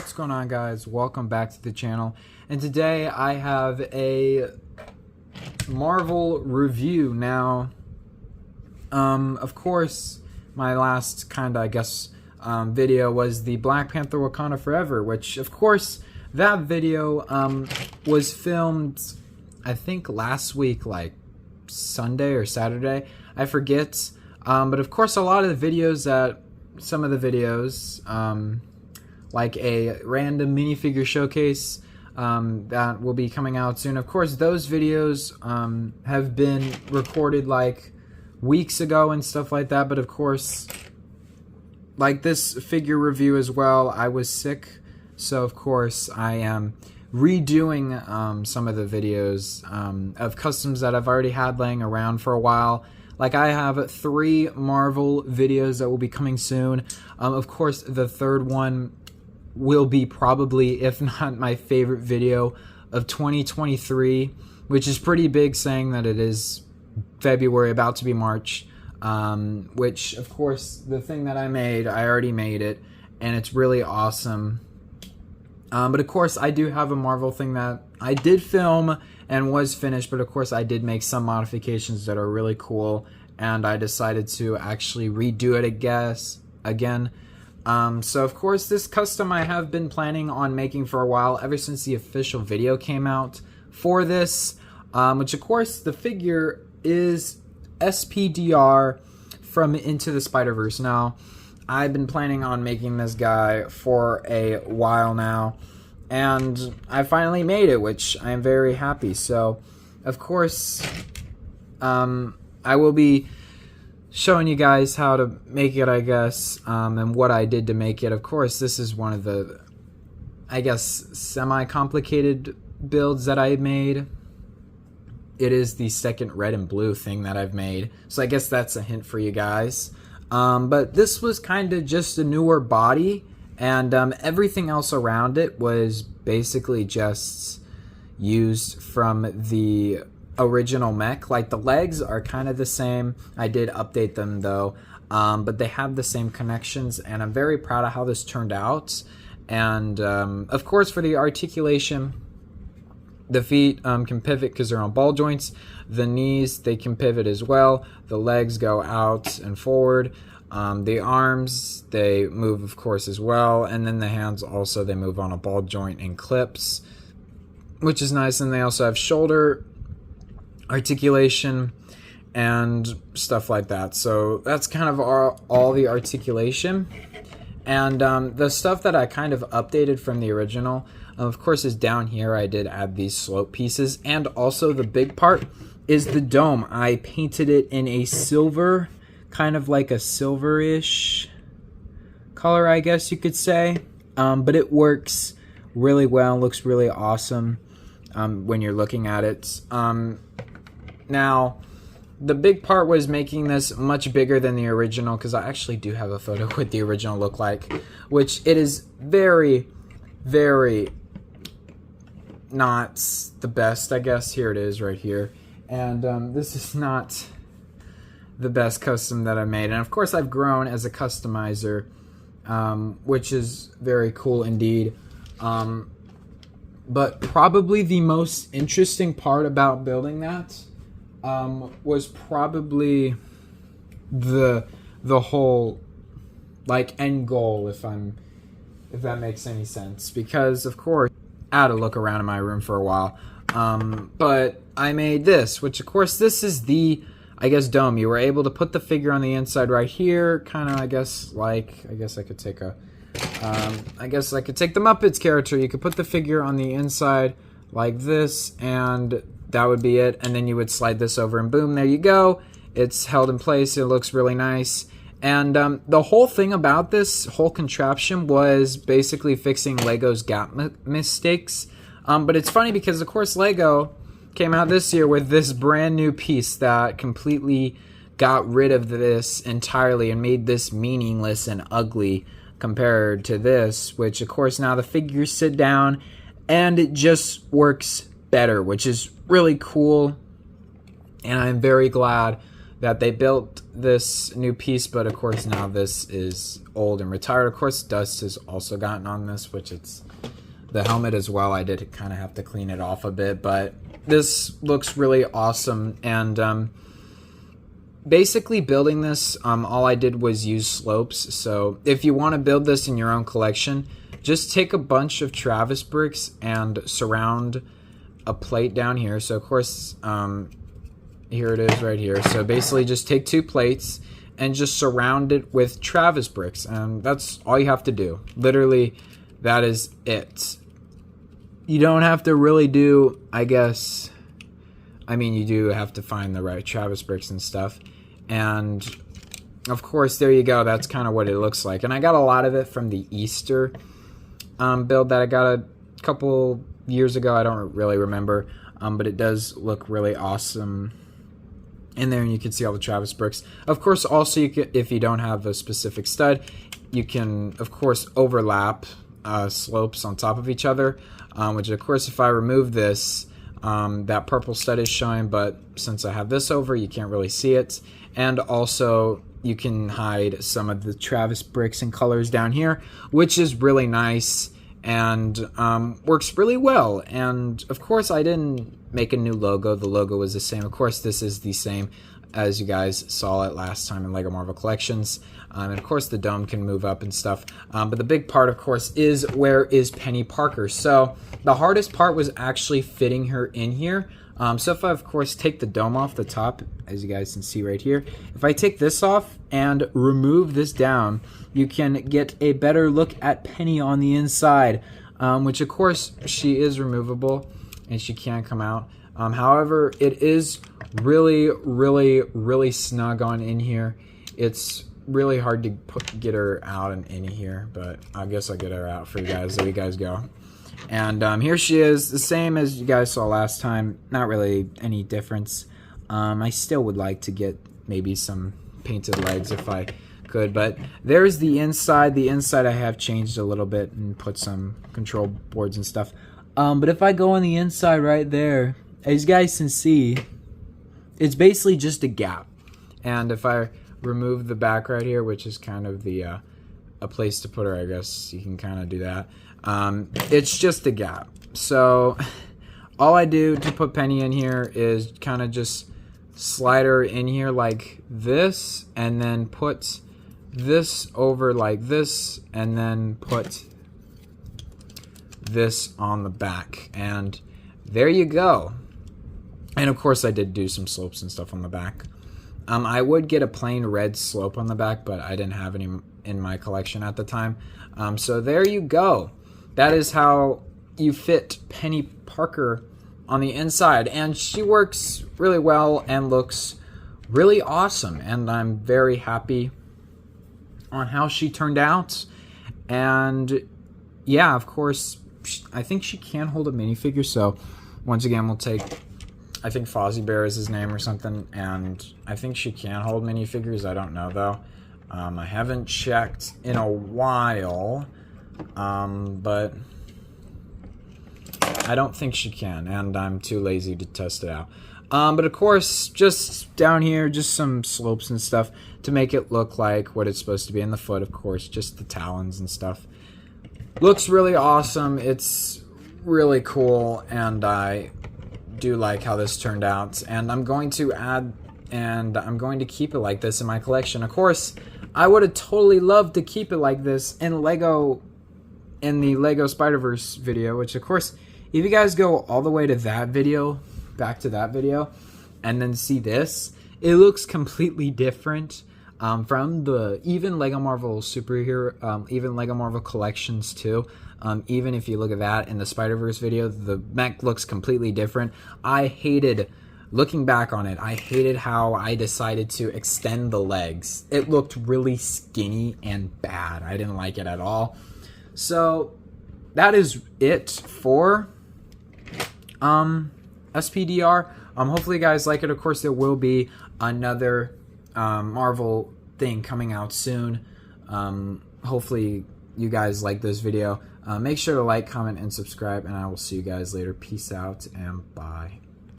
What's going on, guys? Welcome back to the channel, and today I have a Marvel review. Now, of course, my last video was the Black Panther Wakanda Forever, which, of course, that video was filmed, I think, last week, like Sunday or Saturday, I forget. But of course, a lot of the videos some of the videos, like a random minifigure showcase that will be coming out soon. Of course, those videos have been recorded like weeks ago and stuff like that. But of course, like this figure review as well, I was sick. So of course, I am redoing some of the videos of customs that I've already had laying around for a while. Like, I have 3 Marvel videos that will be coming soon. Of course, the third one will be probably, if not my favorite video of 2023, which is pretty big, saying that it is February, about to be March. Which, of course, the thing that I already made it, and it's really awesome. But of course, I do have a Marvel thing that I did film and was finished, but of course I did make some modifications that are really cool, and I decided to actually redo it again. So of course, this custom I have been planning on making for a while, ever since the official video came out for this, which of course the figure is SPDR from Into the Spider-Verse. Now, I've been planning on making this guy for a while now, and I finally made it, which I'm very happy. So, of course, I will be showing you guys how to make it, I guess, and what I did to make it. Of course, this is one of the, I guess, semi-complicated builds that I made. It is the second red and blue thing that I've made, so I guess that's a hint for you guys. But this was kind of just a newer body, and everything else around it was basically just used from the original mech. Like, the legs are kind of the same. I did update them though, but they have the same connections, and I'm very proud of how this turned out. And of course, for the articulation, the feet can pivot because they're on ball joints. The knees, they can pivot as well. The legs go out and forward. The arms, they move, of course, as well. And then the hands also, they move on a ball joint and clips, which is nice. And they also have shoulder articulation and stuff like that. So that's kind of all the articulation. And the stuff that I kind of updated from the original, of course, is down here. I did add these slope pieces, and also the big part is the dome. I painted it in a silver, kind of like a silverish color, I guess you could say. But it works really well, looks really awesome when you're looking at it. Now, the big part was making this much bigger than the original, because I actually do have a photo of what the original looked like, which it is very, very not the best, I guess. Here it is right here. And this is not the best custom that I made. And of course, I've grown as a customizer, which is very cool indeed. But probably the most interesting part about building that was probably the whole, like, end goal, if that makes any sense. Because of course, I had to look around in my room for a while. But I made this, which of course, this is the, I guess, dome. You were able to put the figure on the inside right here, kind of, I guess I could take a, I guess I could take the Muppets character. You could put the figure on the inside like this, and that would be it. And then you would slide this over, and boom, there you go. It's held in place. It looks really nice. And the whole thing about this whole contraption was basically fixing Lego's gap mistakes. But it's funny because, of course, Lego came out this year with this brand new piece that completely got rid of this entirely and made this meaningless and ugly compared to this, which, of course, now the figures sit down and it just works better, which is really cool. And I'm very glad that they built this new piece, but of course now this is old and retired. Of course, dust has also gotten on this, which it's the helmet as well. I did kind of have to clean it off a bit, but this looks really awesome. And basically building this, all I did was use slopes. So if you want to build this in your own collection, just take a bunch of Travis bricks and surround a plate down here. So of course, here it is right here. So basically just take 2 plates and just surround it with Travis bricks. And that's all you have to do. Literally, that is it. You don't have to really do, I guess, I mean, you do have to find the right Travis bricks and stuff. And of course, there you go. That's kind of what it looks like. And I got a lot of it from the Easter build that I got a couple years ago. I don't really remember, but it does look really awesome in there, and you can see all the Travis bricks. Of course, also, you can, if you don't have a specific stud, you can, of course, overlap slopes on top of each other, which, of course, if I remove this, that purple stud is showing, but since I have this over, you can't really see it. And also, you can hide some of the Travis bricks and colors down here, which is really nice and works really well. And of course, I didn't make a new logo. The logo was the same. Of course, this is the same as you guys saw it last time in LEGO Marvel Collections. And of course, the dome can move up and stuff. But the big part, of course, is where is Penny Parker. So the hardest part was actually fitting her in here. So if I, of course, take the dome off the top, as you guys can see right here, if I take this off and remove this down, you can get a better look at Penny on the inside, which, of course, she is removable and she can come out. However, it is really, really, really snug on in here. It's really hard to get her out and in here, but I guess I'll get her out for you guys. There you guys go. And here she is, the same as you guys saw last time. Not really any difference. I still would like to get maybe some painted legs if I could, but there's the inside. The inside I have changed a little bit and put some control boards and stuff. But if I go on the inside right there, as you guys can see, it's basically just a gap. And if I remove the back right here, which is kind of the a place to put her, I guess you can kind of do that. It's just a gap. So all I do to put Penny in here is kind of just slide her in here like this, and then put this over like this, and then put this on the back, and there you go. And of course I did do some slopes and stuff on the back. I would get a plain red slope on the back, but I didn't have any in my collection at the time. So there you go. That is how you fit Penny Parker on the inside, and she works really well and looks really awesome, and I'm very happy on how she turned out. And yeah, of course, I think she can hold a minifigure, so once again we'll take, I think Fozzie Bear is his name or something, and I think she can hold minifigures. I don't know though. I haven't checked in a while, but I don't think she can, and I'm too lazy to test it out. But of course, just down here, just some slopes and stuff to make it look like what it's supposed to be. In the foot, of course, just the talons and stuff. Looks really awesome. It's really cool, and I do like how this turned out. And I'm going to add, and I'm going to keep it like this in my collection. Of course, I would have totally loved to keep it like this in the Lego Spider-Verse video, which of course, if you guys go all the way to that video, back to that video, and then see this, it looks completely different from the even Lego Marvel superhero, even Lego Marvel Collections too. Even if you look at that in the Spider-Verse video, the mech looks completely different. I hated, looking back on it, I hated how I decided to extend the legs. It looked really skinny and bad. I didn't like it at all. So that is it for SPDR. Hopefully you guys like it. Of course, there will be another Marvel thing coming out soon. Hopefully you guys like this video. Make sure to like, comment, and subscribe, and I will see you guys later. Peace out and bye.